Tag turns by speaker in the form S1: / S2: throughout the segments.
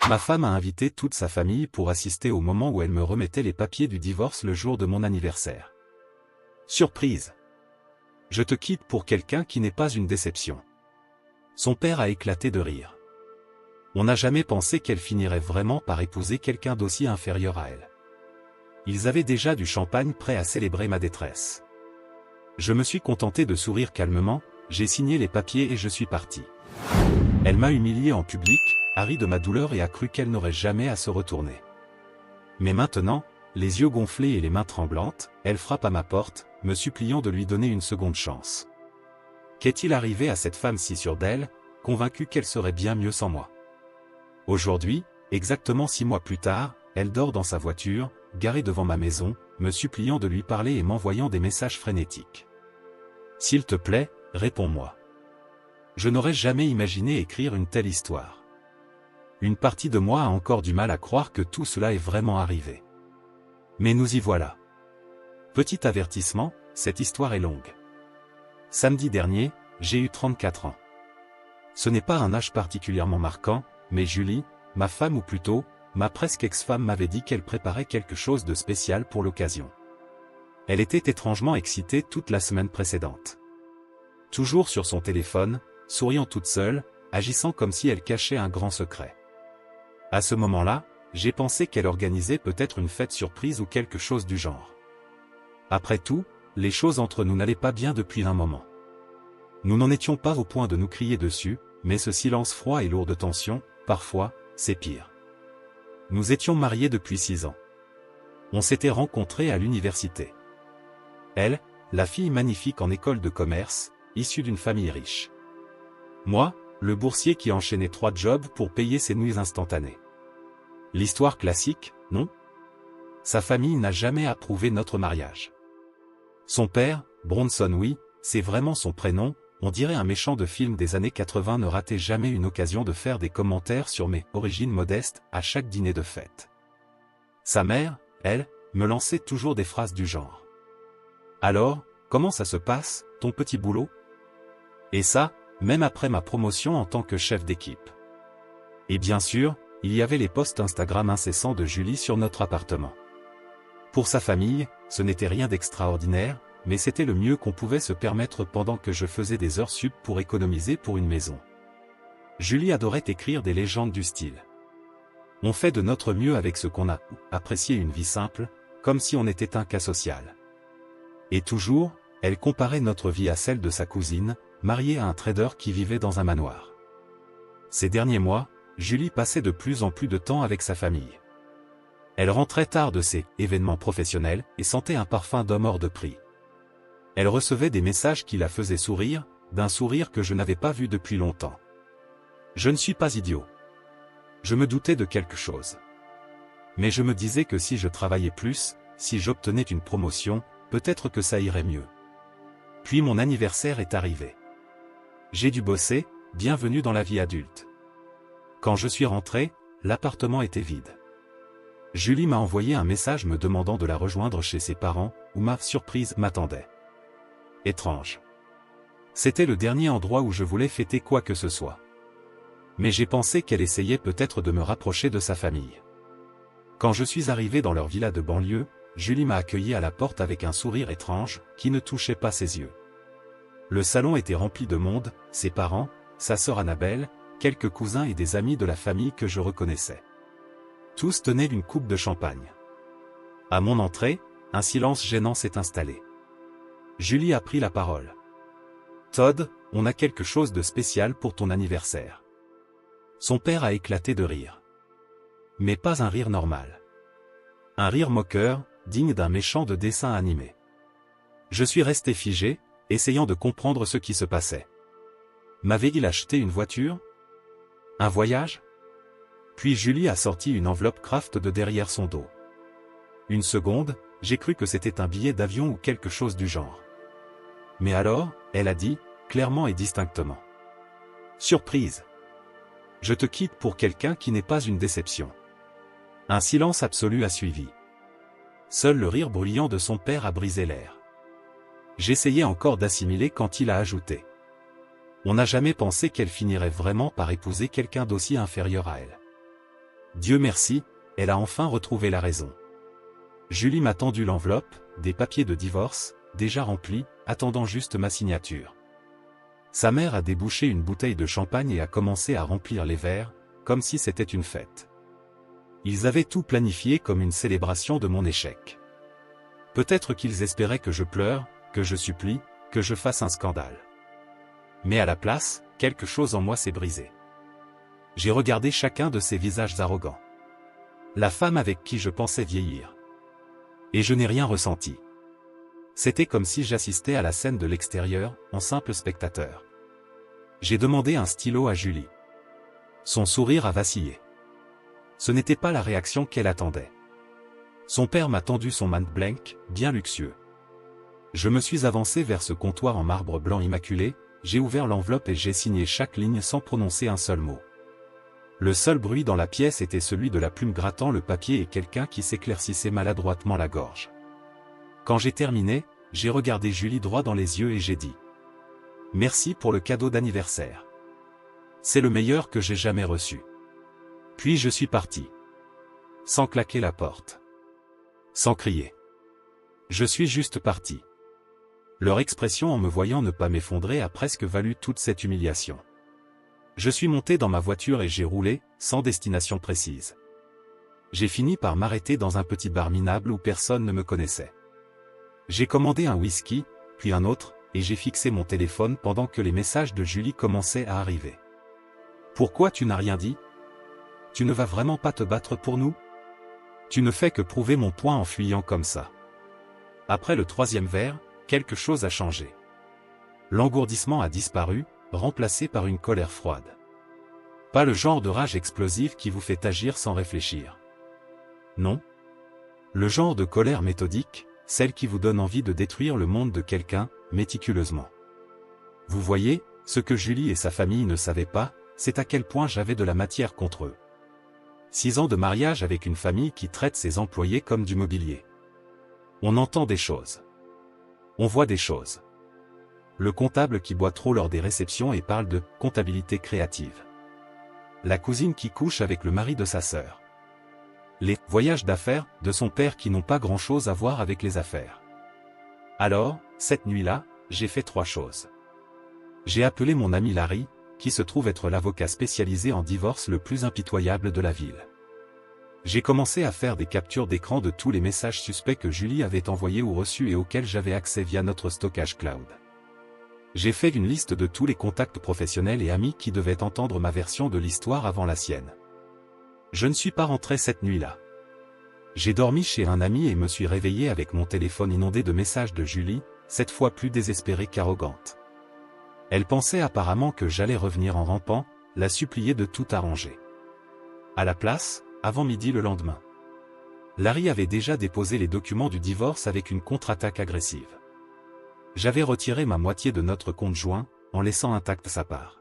S1: Ma femme a invité toute sa famille pour assister au moment où elle me remettait les papiers du divorce le jour de mon anniversaire. Surprise! Je te quitte pour quelqu'un qui n'est pas une déception. Son père a éclaté de rire. On n'a jamais pensé qu'elle finirait vraiment par épouser quelqu'un d'aussi inférieur à elle. Ils avaient déjà du champagne prêt à célébrer ma détresse. Je me suis contenté de sourire calmement, j'ai signé les papiers et je suis parti. Elle m'a humilié en public, a ri de ma douleur et a cru qu'elle n'aurait jamais à se retourner. Mais maintenant, les yeux gonflés et les mains tremblantes, elle frappe à ma porte, me suppliant de lui donner une seconde chance. Qu'est-il arrivé à cette femme si sûre d'elle, convaincue qu'elle serait bien mieux sans moi? Aujourd'hui, exactement 6 mois plus tard, elle dort dans sa voiture, garée devant ma maison, me suppliant de lui parler et m'envoyant des messages frénétiques. S'il te plaît, réponds-moi. Je n'aurais jamais imaginé écrire une telle histoire. Une partie de moi a encore du mal à croire que tout cela est vraiment arrivé. Mais nous y voilà. Petit avertissement, cette histoire est longue. Samedi dernier, j'ai eu 34 ans. Ce n'est pas un âge particulièrement marquant, mais Julie, ma femme ou plutôt, ma presque ex-femme m'avait dit qu'elle préparait quelque chose de spécial pour l'occasion. Elle était étrangement excitée toute la semaine précédente. Toujours sur son téléphone, souriant toute seule, agissant comme si elle cachait un grand secret. À ce moment-là, j'ai pensé qu'elle organisait peut-être une fête surprise ou quelque chose du genre. Après tout, les choses entre nous n'allaient pas bien depuis un moment. Nous n'en étions pas au point de nous crier dessus, mais ce silence froid et lourd de tension, parfois, c'est pire. Nous étions mariés depuis 6 ans. On s'était rencontrés à l'université. Elle, la fille magnifique en école de commerce, issue d'une famille riche. Moi, le boursier qui enchaînait 3 jobs pour payer ses nouilles instantanées. L'histoire classique, non? Sa famille n'a jamais approuvé notre mariage. Son père, Bronson, oui, c'est vraiment son prénom, on dirait un méchant de film des années 80, ne ratait jamais une occasion de faire des commentaires sur mes origines modestes à chaque dîner de fête. Sa mère, elle, me lançait toujours des phrases du genre. Alors, comment ça se passe, ton petit boulot? Et ça, même après ma promotion en tant que chef d'équipe. Et bien sûr, il y avait les posts Instagram incessants de Julie sur notre appartement. Pour sa famille, ce n'était rien d'extraordinaire, mais c'était le mieux qu'on pouvait se permettre pendant que je faisais des heures sup pour économiser pour une maison. Julie adorait écrire des légendes du style. On fait de notre mieux avec ce qu'on a, apprécié une vie simple, comme si on était un cas social. Et toujours, elle comparait notre vie à celle de sa cousine, mariée à un trader qui vivait dans un manoir. Ces derniers mois, Julie passait de plus en plus de temps avec sa famille. Elle rentrait tard de ses événements professionnels et sentait un parfum d'homme hors de prix. Elle recevait des messages qui la faisaient sourire, d'un sourire que je n'avais pas vu depuis longtemps. Je ne suis pas idiot. Je me doutais de quelque chose. Mais je me disais que si je travaillais plus, si j'obtenais une promotion, peut-être que ça irait mieux. Puis mon anniversaire est arrivé. J'ai dû bosser, bienvenue dans la vie adulte. Quand je suis rentré, l'appartement était vide. Julie m'a envoyé un message me demandant de la rejoindre chez ses parents, où ma surprise m'attendait. Étrange. C'était le dernier endroit où je voulais fêter quoi que ce soit. Mais j'ai pensé qu'elle essayait peut-être de me rapprocher de sa famille. Quand je suis arrivé dans leur villa de banlieue, Julie m'a accueilli à la porte avec un sourire étrange, qui ne touchait pas ses yeux. Le salon était rempli de monde, ses parents, sa sœur Annabelle, quelques cousins et des amis de la famille que je reconnaissais. Tous tenaient une coupe de champagne. À mon entrée, un silence gênant s'est installé. Julie a pris la parole. Todd, on a quelque chose de spécial pour ton anniversaire. Son père a éclaté de rire. Mais pas un rire normal. Un rire moqueur, digne d'un méchant de dessin animé. Je suis resté figé, essayant de comprendre ce qui se passait. M'avait-il acheté une voiture? Un voyage? Puis Julie a sorti une enveloppe Kraft de derrière son dos. Une seconde, j'ai cru que c'était un billet d'avion ou quelque chose du genre. Mais alors, elle a dit, clairement et distinctement. Surprise! Je te quitte pour quelqu'un qui n'est pas une déception. Un silence absolu a suivi. Seul le rire bruyant de son père a brisé l'air. J'essayais encore d'assimiler quand il a ajouté. On n'a jamais pensé qu'elle finirait vraiment par épouser quelqu'un d'aussi inférieur à elle. Dieu merci, elle a enfin retrouvé la raison. Julie m'a tendu l'enveloppe, des papiers de divorce, déjà remplis, attendant juste ma signature. Sa mère a débouché une bouteille de champagne et a commencé à remplir les verres, comme si c'était une fête. Ils avaient tout planifié comme une célébration de mon échec. Peut-être qu'ils espéraient que je pleure, que je supplie, que je fasse un scandale. Mais à la place, quelque chose en moi s'est brisé. J'ai regardé chacun de ces visages arrogants. La femme avec qui je pensais vieillir. Et je n'ai rien ressenti. C'était comme si j'assistais à la scène de l'extérieur, en simple spectateur. J'ai demandé un stylo à Julie. Son sourire a vacillé. Ce n'était pas la réaction qu'elle attendait. Son père m'a tendu son Montblanc, bien luxueux. Je me suis avancé vers ce comptoir en marbre blanc immaculé, j'ai ouvert l'enveloppe et j'ai signé chaque ligne sans prononcer un seul mot. Le seul bruit dans la pièce était celui de la plume grattant le papier et quelqu'un qui s'éclaircissait maladroitement la gorge. Quand j'ai terminé, j'ai regardé Julie droit dans les yeux et j'ai dit « Merci pour le cadeau d'anniversaire. C'est le meilleur que j'ai jamais reçu. » Puis je suis parti. Sans claquer la porte. Sans crier. Je suis juste parti. Leur expression en me voyant ne pas m'effondrer a presque valu toute cette humiliation. Je suis monté dans ma voiture et j'ai roulé, sans destination précise. J'ai fini par m'arrêter dans un petit bar minable où personne ne me connaissait. J'ai commandé un whisky, puis un autre, et j'ai fixé mon téléphone pendant que les messages de Julie commençaient à arriver. « Pourquoi tu n'as rien dit ? Tu ne vas vraiment pas te battre pour nous ? Tu ne fais que prouver mon point en fuyant comme ça. » Après le troisième verre, quelque chose a changé. L'engourdissement a disparu, remplacé par une colère froide. Pas le genre de rage explosive qui vous fait agir sans réfléchir. Non. Le genre de colère méthodique, celle qui vous donne envie de détruire le monde de quelqu'un, méticuleusement. Vous voyez, ce que Julie et sa famille ne savaient pas, c'est à quel point j'avais de la matière contre eux. 6 ans de mariage avec une famille qui traite ses employés comme du mobilier. On entend des choses. On voit des choses. Le comptable qui boit trop lors des réceptions et parle de « comptabilité créative ». La cousine qui couche avec le mari de sa sœur. Les « voyages d'affaires » de son père qui n'ont pas grand-chose à voir avec les affaires. Alors, cette nuit-là, j'ai fait 3 choses. J'ai appelé mon ami Larry, qui se trouve être l'avocat spécialisé en divorce le plus impitoyable de la ville. J'ai commencé à faire des captures d'écran de tous les messages suspects que Julie avait envoyés ou reçus et auxquels j'avais accès via notre stockage cloud. J'ai fait une liste de tous les contacts professionnels et amis qui devaient entendre ma version de l'histoire avant la sienne. Je ne suis pas rentré cette nuit-là. J'ai dormi chez un ami et me suis réveillé avec mon téléphone inondé de messages de Julie, cette fois plus désespérée qu'arrogante. Elle pensait apparemment que j'allais revenir en rampant, la supplier de tout arranger. À la place, avant midi le lendemain. Larry avait déjà déposé les documents du divorce avec une contre-attaque agressive. J'avais retiré ma moitié de notre compte joint, en laissant intacte sa part.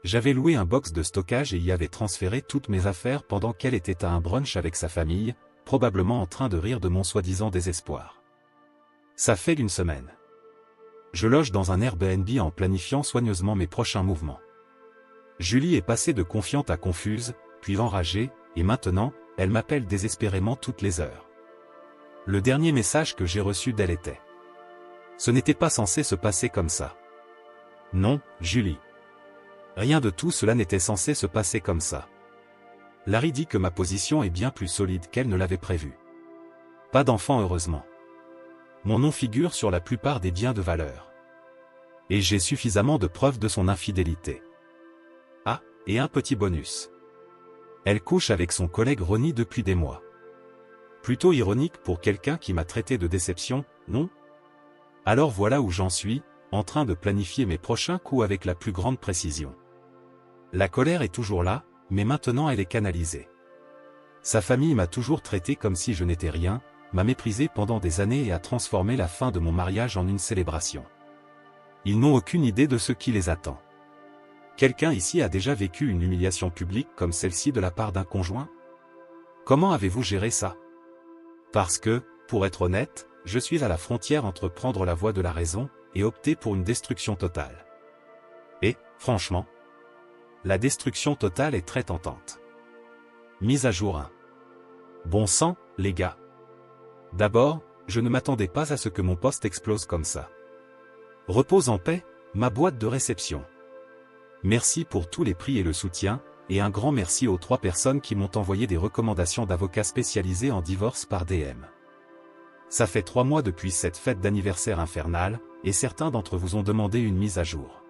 S1: J'avais loué un box de stockage et y avais transféré toutes mes affaires pendant qu'elle était à un brunch avec sa famille, probablement en train de rire de mon soi-disant désespoir. Ça fait une semaine. Je loge dans un Airbnb en planifiant soigneusement mes prochains mouvements. Julie est passée de confiante à confuse, puis enragée, et maintenant, elle m'appelle désespérément toutes les heures. Le dernier message que j'ai reçu d'elle était « Ce n'était pas censé se passer comme ça. » Non, Julie. Rien de tout cela n'était censé se passer comme ça. Larry dit que ma position est bien plus solide qu'elle ne l'avait prévu. Pas d'enfant heureusement. Mon nom figure sur la plupart des biens de valeur. Et j'ai suffisamment de preuves de son infidélité. Ah, et un petit bonus. Elle couche avec son collègue Ronnie depuis des mois. Plutôt ironique pour quelqu'un qui m'a traité de déception, non? Alors voilà où j'en suis, en train de planifier mes prochains coups avec la plus grande précision. La colère est toujours là, mais maintenant elle est canalisée. Sa famille m'a toujours traité comme si je n'étais rien, m'a méprisé pendant des années et a transformé la fin de mon mariage en une célébration. Ils n'ont aucune idée de ce qui les attend. Quelqu'un ici a déjà vécu une humiliation publique comme celle-ci de la part d'un conjoint? Comment avez-vous géré ça? Parce que, pour être honnête, je suis à la frontière entre prendre la voie de la raison et opter pour une destruction totale. Et, franchement, la destruction totale est très tentante. Mise à jour 1. Bon sang, les gars. D'abord, je ne m'attendais pas à ce que mon poste explose comme ça. Repose en paix, ma boîte de réception. Merci pour tous les prix et le soutien, et un grand merci aux 3 personnes qui m'ont envoyé des recommandations d'avocats spécialisés en divorce par DM. Ça fait 3 mois depuis cette fête d'anniversaire infernale, et certains d'entre vous ont demandé une mise à jour.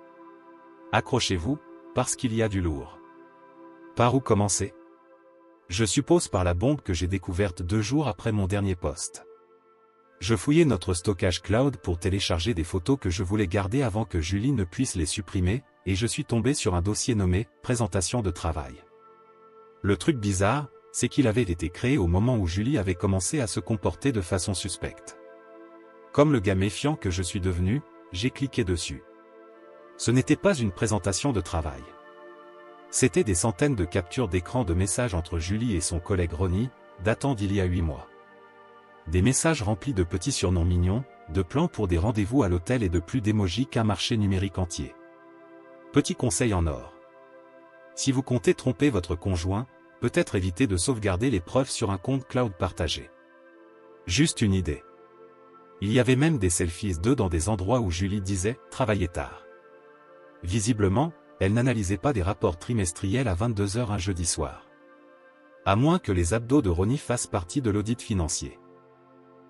S1: Accrochez-vous, parce qu'il y a du lourd. Par où commencer ? Je suppose par la bombe que j'ai découverte 2 jours après mon dernier post. Je fouillais notre stockage cloud pour télécharger des photos que je voulais garder avant que Julie ne puisse les supprimer, et je suis tombé sur un dossier nommé « Présentation de travail ». Le truc bizarre, c'est qu'il avait été créé au moment où Julie avait commencé à se comporter de façon suspecte. Comme le gars méfiant que je suis devenu, j'ai cliqué dessus. Ce n'était pas une présentation de travail. C'était des centaines de captures d'écran de messages entre Julie et son collègue Ronnie, datant d'il y a 8 mois. Des messages remplis de petits surnoms mignons, de plans pour des rendez-vous à l'hôtel et de plus d'émojis qu'un marché numérique entier. Petit conseil en or. Si vous comptez tromper votre conjoint, peut-être évitez de sauvegarder les preuves sur un compte cloud partagé. Juste une idée. Il y avait même des selfies d'eux dans des endroits où Julie disait « travailler tard ». Visiblement, elle n'analysait pas des rapports trimestriels à 22 h un jeudi soir. À moins que les abdos de Ronnie fassent partie de l'audit financier.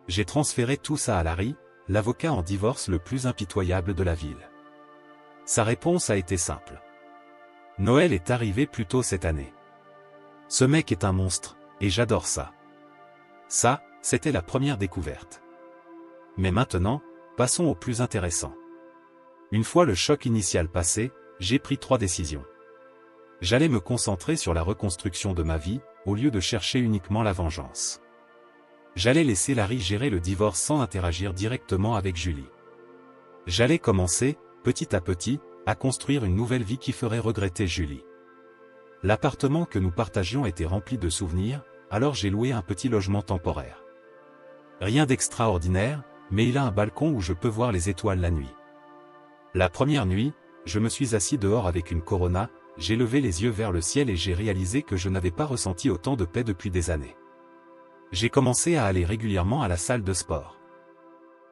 S1: J'ai transféré tout ça à Larry, l'avocat en divorce le plus impitoyable de la ville. Sa réponse a été simple. Noël est arrivé plus tôt cette année. Ce mec est un monstre, et j'adore ça. Ça, c'était la première découverte. Mais maintenant, passons au plus intéressant. Une fois le choc initial passé, j'ai pris 3 décisions. J'allais me concentrer sur la reconstruction de ma vie, au lieu de chercher uniquement la vengeance. J'allais laisser Larry gérer le divorce sans interagir directement avec Julie. J'allais commencer, petit à petit, à construire une nouvelle vie qui ferait regretter Julie. L'appartement que nous partagions était rempli de souvenirs, alors j'ai loué un petit logement temporaire. Rien d'extraordinaire, mais il a un balcon où je peux voir les étoiles la nuit. La première nuit, je me suis assis dehors avec une Corona, j'ai levé les yeux vers le ciel et j'ai réalisé que je n'avais pas ressenti autant de paix depuis des années. J'ai commencé à aller régulièrement à la salle de sport.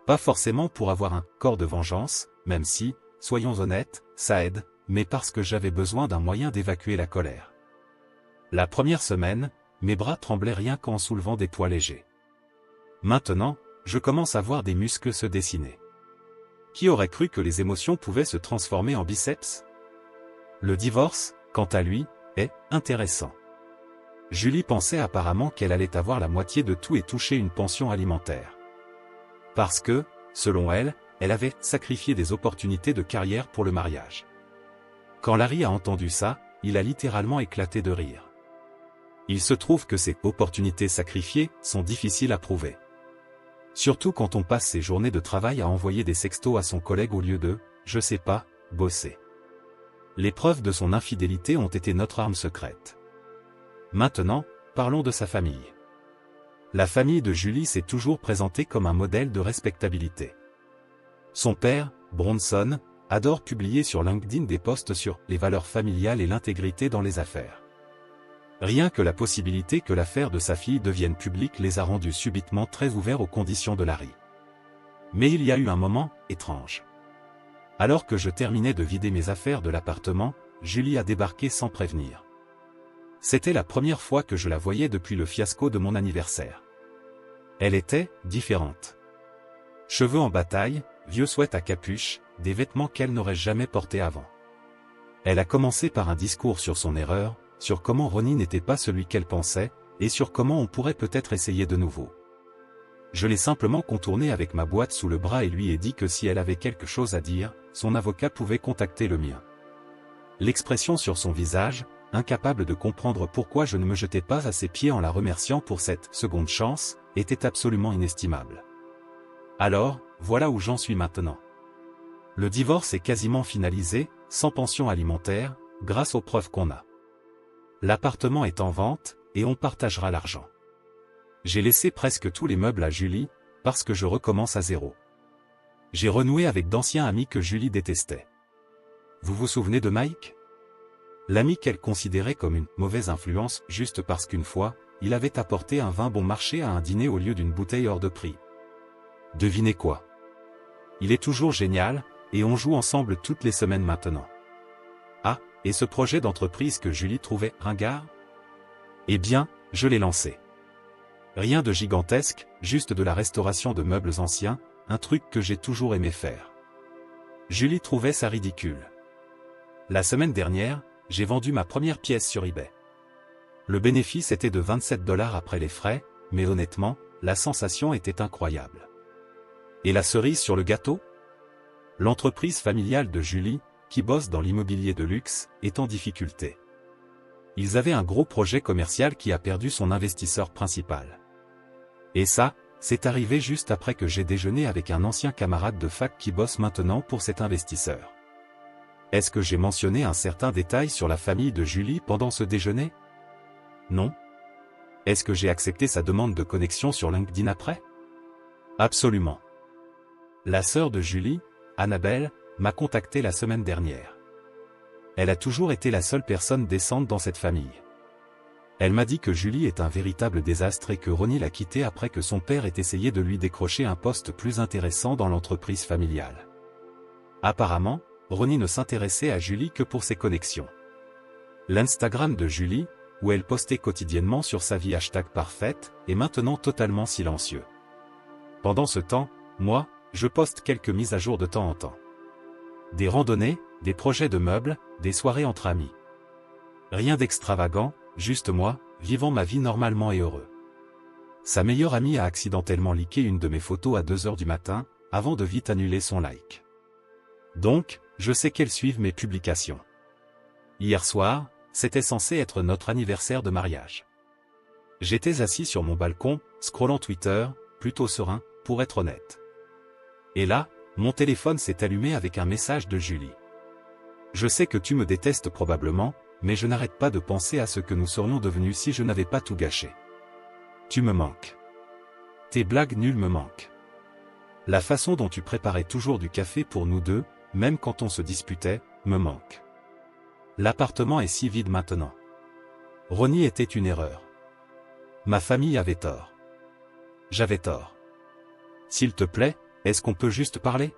S1: Pas forcément pour avoir un corps de vengeance, même si, soyons honnêtes, ça aide, mais parce que j'avais besoin d'un moyen d'évacuer la colère. La première semaine, mes bras tremblaient rien qu'en soulevant des poids légers. Maintenant, je commence à voir des muscles se dessiner. Qui aurait cru que les émotions pouvaient se transformer en biceps ? Le divorce, quant à lui, est intéressant. Julie pensait apparemment qu'elle allait avoir la moitié de tout et toucher une pension alimentaire. Parce que, selon elle, elle avait sacrifié des opportunités de carrière pour le mariage. Quand Larry a entendu ça, il a littéralement éclaté de rire. Il se trouve que ces opportunités sacrifiées sont difficiles à prouver. Surtout quand on passe ses journées de travail à envoyer des sextos à son collègue au lieu de, je sais pas, bosser. Les preuves de son infidélité ont été notre arme secrète. Maintenant, parlons de sa famille. La famille de Julie s'est toujours présentée comme un modèle de respectabilité. Son père, Bronson, adore publier sur LinkedIn des posts sur les valeurs familiales et l'intégrité dans les affaires. Rien que la possibilité que l'affaire de sa fille devienne publique les a rendus subitement très ouverts aux conditions de Larry. Mais il y a eu un moment étrange. Alors que je terminais de vider mes affaires de l'appartement, Julie a débarqué sans prévenir. C'était la première fois que je la voyais depuis le fiasco de mon anniversaire. Elle était différente. Cheveux en bataille, vieux sweat à capuche, des vêtements qu'elle n'aurait jamais portés avant. Elle a commencé par un discours sur son erreur, sur comment Ronnie n'était pas celui qu'elle pensait, et sur comment on pourrait peut-être essayer de nouveau. Je l'ai simplement contourné avec ma boîte sous le bras et lui ai dit que si elle avait quelque chose à dire, son avocat pouvait contacter le mien. L'expression sur son visage, incapable de comprendre pourquoi je ne me jetais pas à ses pieds en la remerciant pour cette seconde chance, était absolument inestimable. Alors, voilà où j'en suis maintenant. Le divorce est quasiment finalisé, sans pension alimentaire, grâce aux preuves qu'on a. L'appartement est en vente, et on partagera l'argent. J'ai laissé presque tous les meubles à Julie, parce que je recommence à zéro. J'ai renoué avec d'anciens amis que Julie détestait. Vous vous souvenez de Mike ? L'ami qu'elle considérait comme une mauvaise influence juste parce qu'une fois, il avait apporté un vin bon marché à un dîner au lieu d'une bouteille hors de prix. Devinez quoi? Il est toujours génial, et on joue ensemble toutes les semaines maintenant. Ah, et ce projet d'entreprise que Julie trouvait ringard? Eh bien, je l'ai lancé. Rien de gigantesque, juste de la restauration de meubles anciens, un truc que j'ai toujours aimé faire. Julie trouvait ça ridicule. La semaine dernière, j'ai vendu ma première pièce sur eBay. Le bénéfice était de 27 $ après les frais, mais honnêtement, la sensation était incroyable. Et la cerise sur le gâteau? L'entreprise familiale de Julie, qui bosse dans l'immobilier de luxe, est en difficulté. Ils avaient un gros projet commercial qui a perdu son investisseur principal. Et ça, c'est arrivé juste après que j'ai déjeuné avec un ancien camarade de fac qui bosse maintenant pour cet investisseur. Est-ce que j'ai mentionné un certain détail sur la famille de Julie pendant ce déjeuner? Non. Est-ce que j'ai accepté sa demande de connexion sur LinkedIn après? Absolument. La sœur de Julie, Annabelle, m'a contacté la semaine dernière. Elle a toujours été la seule personne décente dans cette famille. Elle m'a dit que Julie est un véritable désastre et que Ronnie l'a quittée après que son père ait essayé de lui décrocher un poste plus intéressant dans l'entreprise familiale. Apparemment, Ronnie ne s'intéressait à Julie que pour ses connexions. L'Instagram de Julie, où elle postait quotidiennement sur sa vie #parfaite, est maintenant totalement silencieux. Pendant ce temps, moi, je poste quelques mises à jour de temps en temps. Des randonnées, des projets de meubles, des soirées entre amis. Rien d'extravagant, juste moi, vivant ma vie normalement et heureux. Sa meilleure amie a accidentellement liké une de mes photos à 2 h du matin, avant de vite annuler son like. Donc, je sais qu'elle suit mes publications. Hier soir, c'était censé être notre anniversaire de mariage. J'étais assis sur mon balcon, scrollant Twitter, plutôt serein, pour être honnête. Et là, mon téléphone s'est allumé avec un message de Julie. Je sais que tu me détestes probablement, mais je n'arrête pas de penser à ce que nous serions devenus si je n'avais pas tout gâché. Tu me manques. Tes blagues nulles me manquent. La façon dont tu préparais toujours du café pour nous deux, même quand on se disputait, me manque. L'appartement est si vide maintenant. Ronnie était une erreur. Ma famille avait tort. J'avais tort. S'il te plaît, est-ce qu'on peut juste parler?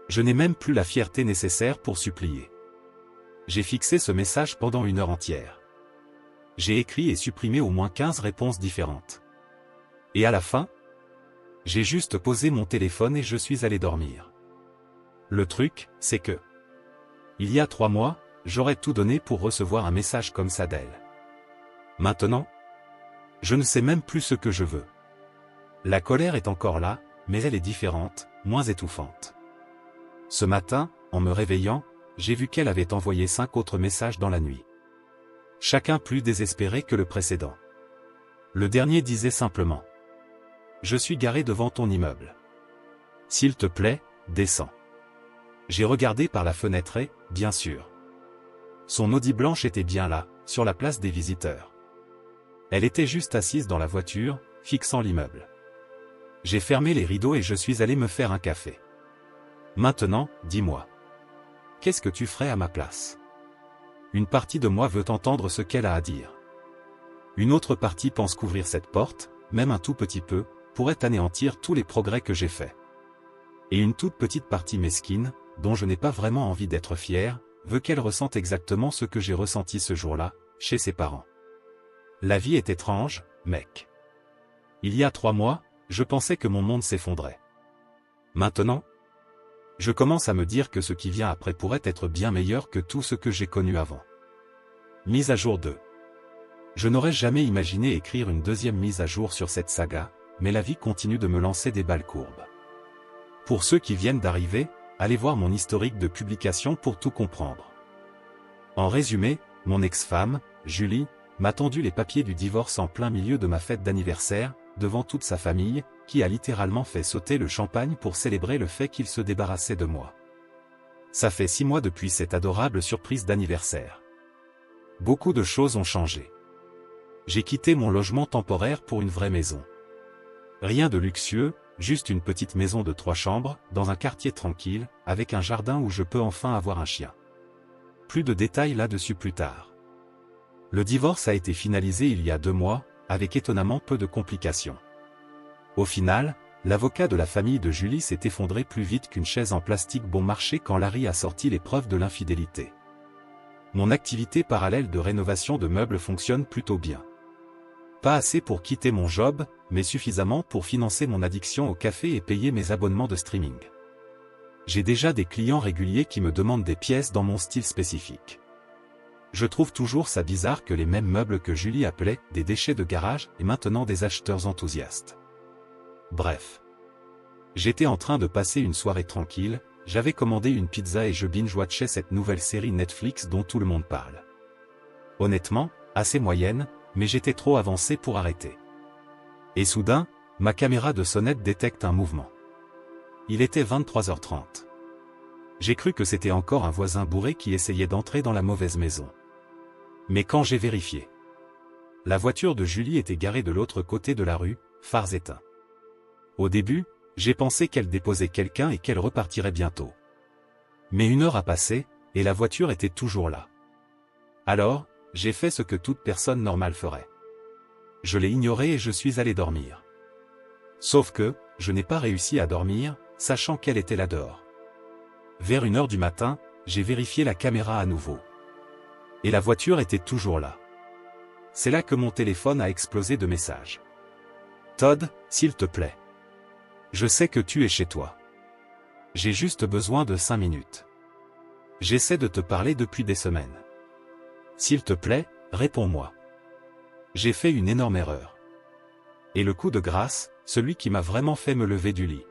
S1: Je n'ai même plus la fierté nécessaire pour supplier. J'ai fixé ce message pendant 1 heure entière. J'ai écrit et supprimé au moins 15 réponses différentes. Et à la fin, j'ai juste posé mon téléphone et je suis allé dormir. Le truc, c'est que, il y a 3 mois, j'aurais tout donné pour recevoir un message comme ça d'elle. Maintenant, je ne sais même plus ce que je veux. La colère est encore là, mais elle est différente, moins étouffante. Ce matin, en me réveillant, j'ai vu qu'elle avait envoyé 5 autres messages dans la nuit. Chacun plus désespéré que le précédent. Le dernier disait simplement: je suis garé devant ton immeuble. S'il te plaît, descends. J'ai regardé par la fenêtre et, bien sûr, son Audi blanche était bien là, sur la place des visiteurs. Elle était juste assise dans la voiture, fixant l'immeuble. J'ai fermé les rideaux et je suis allé me faire un café. Maintenant, dis-moi. Qu'est-ce que tu ferais à ma place? Une partie de moi veut entendre ce qu'elle a à dire. Une autre partie pense qu'ouvrir cette porte, même un tout petit peu, pourrait anéantir tous les progrès que j'ai faits. Et une toute petite partie mesquine, dont je n'ai pas vraiment envie d'être fier, veut qu'elle ressente exactement ce que j'ai ressenti ce jour-là, chez ses parents. La vie est étrange, mec. Il y a 3 mois, je pensais que mon monde s'effondrait. Maintenant, je commence à me dire que ce qui vient après pourrait être bien meilleur que tout ce que j'ai connu avant. Mise à jour 2. Je n'aurais jamais imaginé écrire une deuxième mise à jour sur cette saga, mais la vie continue de me lancer des balles courbes. Pour ceux qui viennent d'arriver, allez voir mon historique de publication pour tout comprendre. En résumé, mon ex-femme, Julie, m'a tendu les papiers du divorce en plein milieu de ma fête d'anniversaire, devant toute sa famille, qui a littéralement fait sauter le champagne pour célébrer le fait qu'il se débarrassait de moi. Ça fait 6 mois depuis cette adorable surprise d'anniversaire. Beaucoup de choses ont changé. J'ai quitté mon logement temporaire pour une vraie maison. Rien de luxueux, juste une petite maison de 3 chambres, dans un quartier tranquille, avec un jardin où je peux enfin avoir un chien. Plus de détails là-dessus plus tard. Le divorce a été finalisé il y a 2 mois, avec étonnamment peu de complications. Au final, l'avocat de la famille de Julie s'est effondré plus vite qu'une chaise en plastique bon marché quand Larry a sorti les preuves de l'infidélité. Mon activité parallèle de rénovation de meubles fonctionne plutôt bien. Pas assez pour quitter mon job, mais suffisamment pour financer mon addiction au café et payer mes abonnements de streaming. J'ai déjà des clients réguliers qui me demandent des pièces dans mon style spécifique. Je trouve toujours ça bizarre que les mêmes meubles que Julie appelait des déchets de garage aient maintenant des acheteurs enthousiastes. Bref. J'étais en train de passer une soirée tranquille, j'avais commandé une pizza et je binge-watchais cette nouvelle série Netflix dont tout le monde parle. Honnêtement, assez moyenne, mais j'étais trop avancé pour arrêter. Et soudain, ma caméra de sonnette détecte un mouvement. Il était 23h30. J'ai cru que c'était encore un voisin bourré qui essayait d'entrer dans la mauvaise maison. Mais quand j'ai vérifié, la voiture de Julie était garée de l'autre côté de la rue, phares éteints. Au début, j'ai pensé qu'elle déposait quelqu'un et qu'elle repartirait bientôt. Mais 1 heure a passé, et la voiture était toujours là. Alors, j'ai fait ce que toute personne normale ferait. Je l'ai ignorée et je suis allé dormir. Sauf que, je n'ai pas réussi à dormir, sachant qu'elle était là dehors. Vers 1h du matin, j'ai vérifié la caméra à nouveau. Et la voiture était toujours là. C'est là que mon téléphone a explosé de messages. Todd, s'il te plaît. Je sais que tu es chez toi. J'ai juste besoin de 5 minutes. J'essaie de te parler depuis des semaines. S'il te plaît, réponds-moi. J'ai fait une énorme erreur. Et le coup de grâce, celui qui m'a vraiment fait me lever du lit.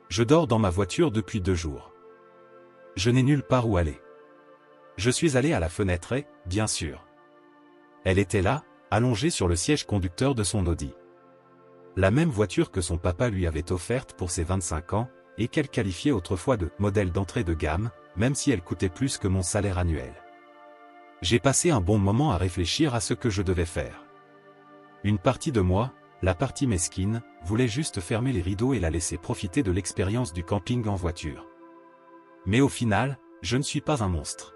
S1: Je dors dans ma voiture depuis 2 jours. Je n'ai nulle part où aller. Je suis allé à la fenêtre et, bien sûr. Elle était là, allongée sur le siège conducteur de son Audi. La même voiture que son papa lui avait offerte pour ses 25 ans, et qu'elle qualifiait autrefois de « modèle d'entrée de gamme », même si elle coûtait plus que mon salaire annuel. J'ai passé un bon moment à réfléchir à ce que je devais faire. Une partie de moi, la partie mesquine, voulait juste fermer les rideaux et la laisser profiter de l'expérience du camping en voiture. Mais au final, je ne suis pas un monstre.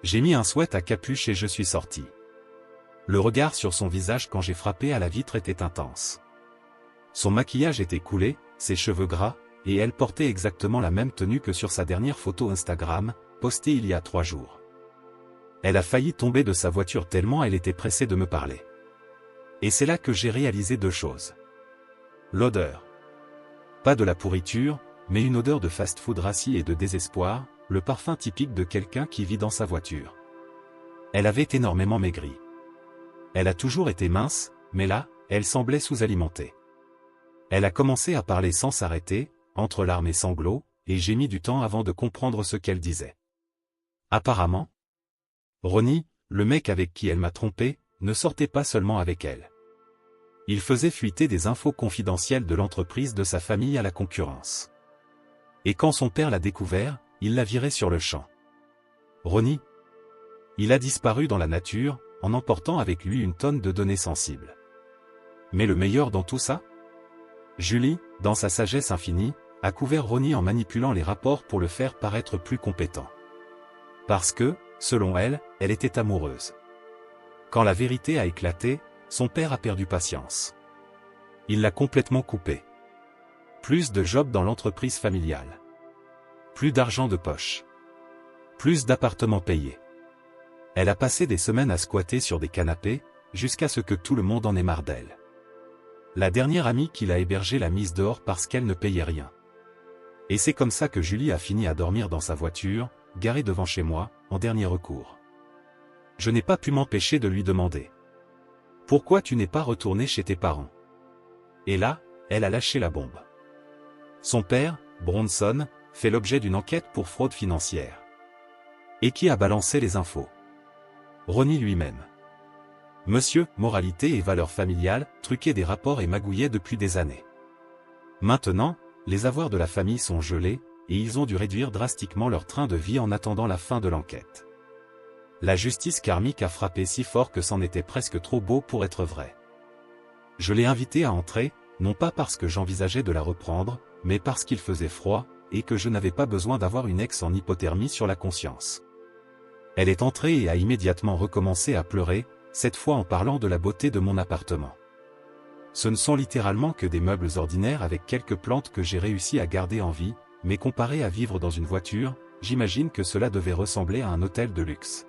S1: J'ai mis un sweat à capuche et je suis sorti. Le regard sur son visage quand j'ai frappé à la vitre était intense. Son maquillage était coulé, ses cheveux gras, et elle portait exactement la même tenue que sur sa dernière photo Instagram, postée il y a 3 jours. Elle a failli tomber de sa voiture tellement elle était pressée de me parler. Et c'est là que j'ai réalisé 2 choses. L'odeur. Pas de la pourriture, mais une odeur de fast-food rassis et de désespoir, le parfum typique de quelqu'un qui vit dans sa voiture. Elle avait énormément maigri. Elle a toujours été mince, mais là, elle semblait sous-alimentée. Elle a commencé à parler sans s'arrêter, entre larmes et sanglots, et j'ai mis du temps avant de comprendre ce qu'elle disait. Apparemment, Ronnie, le mec avec qui elle m'a trompé, ne sortait pas seulement avec elle. Il faisait fuiter des infos confidentielles de l'entreprise de sa famille à la concurrence. Et quand son père l'a découvert, il l'a viré sur le champ. Ronnie. Il a disparu dans la nature, en emportant avec lui une tonne de données sensibles. Mais le meilleur dans tout ça ? Julie, dans sa sagesse infinie, a couvert Ronnie en manipulant les rapports pour le faire paraître plus compétent. Parce que, selon elle, elle était amoureuse. Quand la vérité a éclaté, son père a perdu patience. Il l'a complètement coupé. Plus de job dans l'entreprise familiale. Plus d'argent de poche. Plus d'appartements payés. Elle a passé des semaines à squatter sur des canapés, jusqu'à ce que tout le monde en ait marre d'elle. La dernière amie qui l'a hébergée l'a mise dehors parce qu'elle ne payait rien. Et c'est comme ça que Julie a fini à dormir dans sa voiture, garée devant chez moi, en dernier recours. Je n'ai pas pu m'empêcher de lui demander. « Pourquoi tu n'es pas retourné chez tes parents ?» Et là, elle a lâché la bombe. Son père, Bronson, fait l'objet d'une enquête pour fraude financière. Et qui a balancé les infos? Ronnie lui-même. Monsieur, moralité et valeurs familiales, truquait des rapports et magouillait depuis des années. Maintenant, les avoirs de la famille sont gelés, et ils ont dû réduire drastiquement leur train de vie en attendant la fin de l'enquête. La justice karmique a frappé si fort que c'en était presque trop beau pour être vrai. Je l'ai invitée à entrer, non pas parce que j'envisageais de la reprendre, mais parce qu'il faisait froid, et que je n'avais pas besoin d'avoir une ex en hypothermie sur la conscience. Elle est entrée et a immédiatement recommencé à pleurer, cette fois en parlant de la beauté de mon appartement. Ce ne sont littéralement que des meubles ordinaires avec quelques plantes que j'ai réussi à garder en vie, mais comparé à vivre dans une voiture, j'imagine que cela devait ressembler à un hôtel de luxe.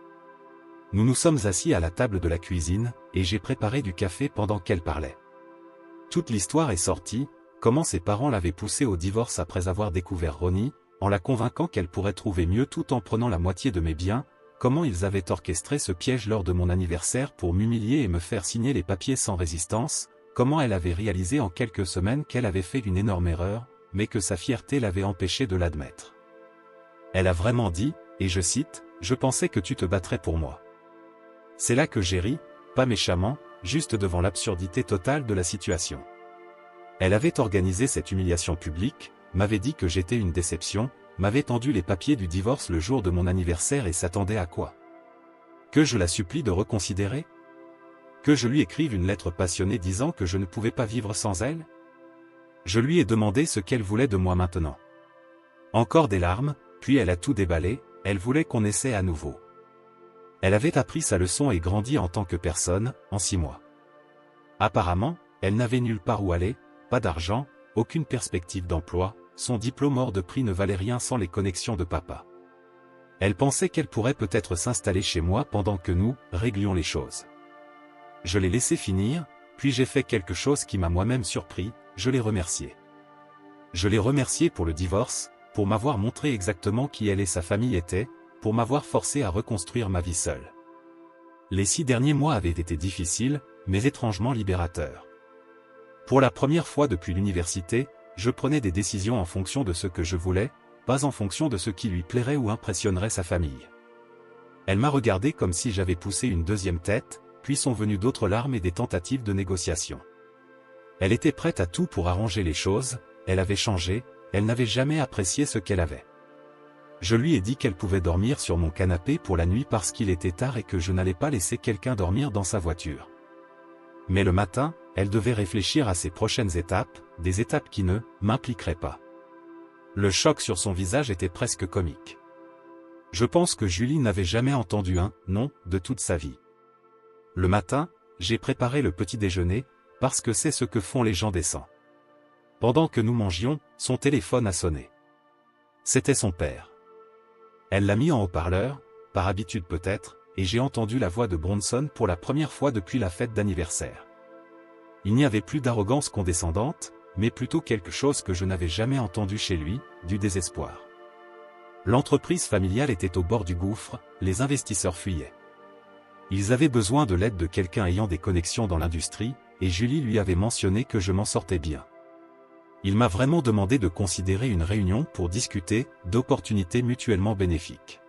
S1: Nous nous sommes assis à la table de la cuisine, et j'ai préparé du café pendant qu'elle parlait. Toute l'histoire est sortie, comment ses parents l'avaient poussée au divorce après avoir découvert Ronnie, en la convainquant qu'elle pourrait trouver mieux tout en prenant la moitié de mes biens, comment ils avaient orchestré ce piège lors de mon anniversaire pour m'humilier et me faire signer les papiers sans résistance, comment elle avait réalisé en quelques semaines qu'elle avait fait une énorme erreur, mais que sa fierté l'avait empêchée de l'admettre. Elle a vraiment dit, et je cite, « Je pensais que tu te battrais pour moi. » C'est là que j'ai ri, pas méchamment, juste devant l'absurdité totale de la situation. Elle avait organisé cette humiliation publique, m'avait dit que j'étais une déception, m'avait tendu les papiers du divorce le jour de mon anniversaire et s'attendait à quoi? Que je la supplie de reconsidérer? Que je lui écrive une lettre passionnée disant que je ne pouvais pas vivre sans elle? Je lui ai demandé ce qu'elle voulait de moi maintenant. Encore des larmes, puis elle a tout déballé, elle voulait qu'on essaie à nouveau. Elle avait appris sa leçon et grandi en tant que personne, en 6 mois. Apparemment, elle n'avait nulle part où aller, pas d'argent, aucune perspective d'emploi, son diplôme hors de prix ne valait rien sans les connexions de papa. Elle pensait qu'elle pourrait peut-être s'installer chez moi pendant que nous réglions les choses. Je l'ai laissé finir, puis j'ai fait quelque chose qui m'a moi-même surpris, je l'ai remerciée. Je l'ai remerciée pour le divorce, pour m'avoir montré exactement qui elle et sa famille étaient, pour m'avoir forcé à reconstruire ma vie seule. Les 6 derniers mois avaient été difficiles, mais étrangement libérateurs. Pour la première fois depuis l'université, je prenais des décisions en fonction de ce que je voulais, pas en fonction de ce qui lui plairait ou impressionnerait sa famille. Elle m'a regardé comme si j'avais poussé une deuxième tête, puis sont venues d'autres larmes et des tentatives de négociation. Elle était prête à tout pour arranger les choses, elle avait changé, elle n'avait jamais apprécié ce qu'elle avait. Je lui ai dit qu'elle pouvait dormir sur mon canapé pour la nuit parce qu'il était tard et que je n'allais pas laisser quelqu'un dormir dans sa voiture. Mais le matin, elle devait réfléchir à ses prochaines étapes, des étapes qui ne m'impliqueraient pas. Le choc sur son visage était presque comique. Je pense que Julie n'avait jamais entendu un « non » de toute sa vie. Le matin, j'ai préparé le petit déjeuner, parce que c'est ce que font les gens décents. Pendant que nous mangions, son téléphone a sonné. C'était son père. Elle l'a mis en haut-parleur, par habitude peut-être, et j'ai entendu la voix de Bronson pour la première fois depuis la fête d'anniversaire. Il n'y avait plus d'arrogance condescendante, mais plutôt quelque chose que je n'avais jamais entendu chez lui, du désespoir. L'entreprise familiale était au bord du gouffre, les investisseurs fuyaient. Ils avaient besoin de l'aide de quelqu'un ayant des connexions dans l'industrie, et Julie lui avait mentionné que je m'en sortais bien. Il m'a vraiment demandé de considérer une réunion pour discuter d'opportunités mutuellement bénéfiques.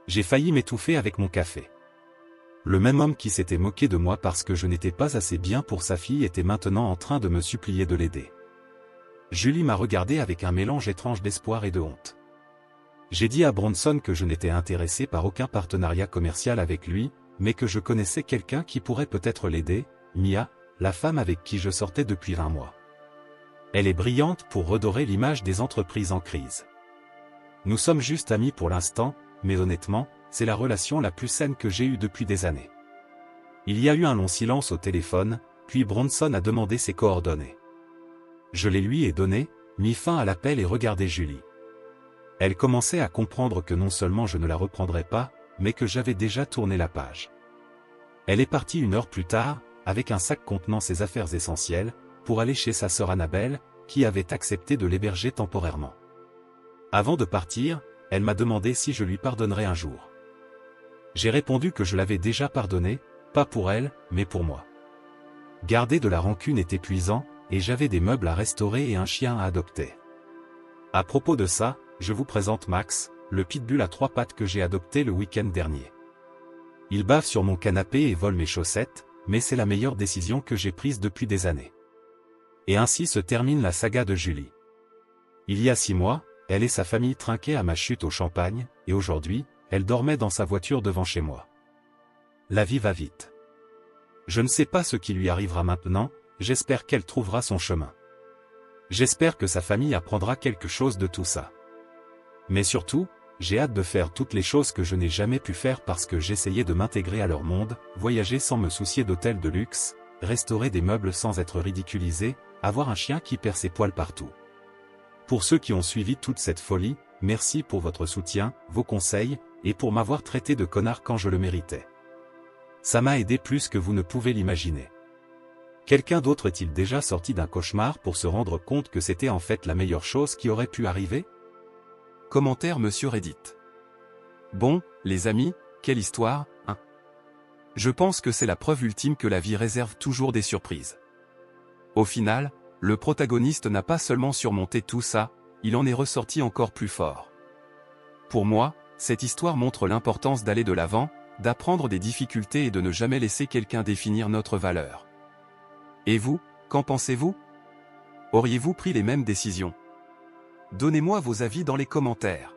S1: J'ai failli m'étouffer avec mon café. Le même homme qui s'était moqué de moi parce que je n'étais pas assez bien pour sa fille était maintenant en train de me supplier de l'aider. Julie m'a regardé avec un mélange étrange d'espoir et de honte. J'ai dit à Bronson que je n'étais intéressé par aucun partenariat commercial avec lui, mais que je connaissais quelqu'un qui pourrait peut-être l'aider, Mia, la femme avec qui je sortais depuis 20 mois. Elle est brillante pour redorer l'image des entreprises en crise. Nous sommes juste amis pour l'instant, mais honnêtement, c'est la relation la plus saine que j'ai eue depuis des années. Il y a eu un long silence au téléphone, puis Bronson a demandé ses coordonnées. Je les lui ai données, mis fin à l'appel et regardé Julie. Elle commençait à comprendre que non seulement je ne la reprendrais pas, mais que j'avais déjà tourné la page. Elle est partie 1 heure plus tard, avec un sac contenant ses affaires essentielles, pour aller chez sa sœur Annabelle, qui avait accepté de l'héberger temporairement. Avant de partir, elle m'a demandé si je lui pardonnerais un jour. J'ai répondu que je l'avais déjà pardonné, pas pour elle, mais pour moi. Garder de la rancune est épuisant, et j'avais des meubles à restaurer et un chien à adopter. À propos de ça, je vous présente Max, le pitbull à 3 pattes que j'ai adopté le week-end dernier. Il bave sur mon canapé et vole mes chaussettes, mais c'est la meilleure décision que j'ai prise depuis des années. Et ainsi se termine la saga de Julie. Il y a 6 mois, elle et sa famille trinquaient à ma chute au champagne, et aujourd'hui, elle dormait dans sa voiture devant chez moi. La vie va vite. Je ne sais pas ce qui lui arrivera maintenant, j'espère qu'elle trouvera son chemin. J'espère que sa famille apprendra quelque chose de tout ça. Mais surtout, J'ai hâte de faire toutes les choses que je n'ai jamais pu faire parce que j'essayais de m'intégrer à leur monde, voyager sans me soucier d'hôtels de luxe, restaurer des meubles sans être ridiculisé, avoir un chien qui perd ses poils partout. Pour ceux qui ont suivi toute cette folie, merci pour votre soutien, vos conseils, et pour m'avoir traité de connard quand je le méritais. Ça m'a aidé plus que vous ne pouvez l'imaginer. Quelqu'un d'autre est-il déjà sorti d'un cauchemar pour se rendre compte que c'était en fait la meilleure chose qui aurait pu arriver?
S2: Commentaire Monsieur Reddit. Bon, les amis, quelle histoire, hein? Je pense que c'est la preuve ultime que la vie réserve toujours des surprises. Au final, le protagoniste n'a pas seulement surmonté tout ça, il en est ressorti encore plus fort. Pour moi, cette histoire montre l'importance d'aller de l'avant, d'apprendre des difficultés et de ne jamais laisser quelqu'un définir notre valeur. Et vous, qu'en pensez-vous? Auriez-vous pris les mêmes décisions? Donnez-moi vos avis dans les commentaires.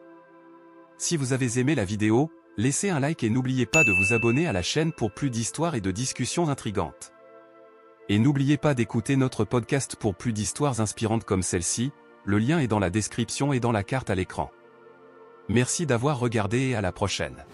S2: Si vous avez aimé la vidéo, laissez un like et n'oubliez pas de vous abonner à la chaîne pour plus d'histoires et de discussions intrigantes. Et n'oubliez pas d'écouter notre podcast pour plus d'histoires inspirantes comme celle-ci, le lien est dans la description et dans la carte à l'écran. Merci d'avoir regardé et à la prochaine.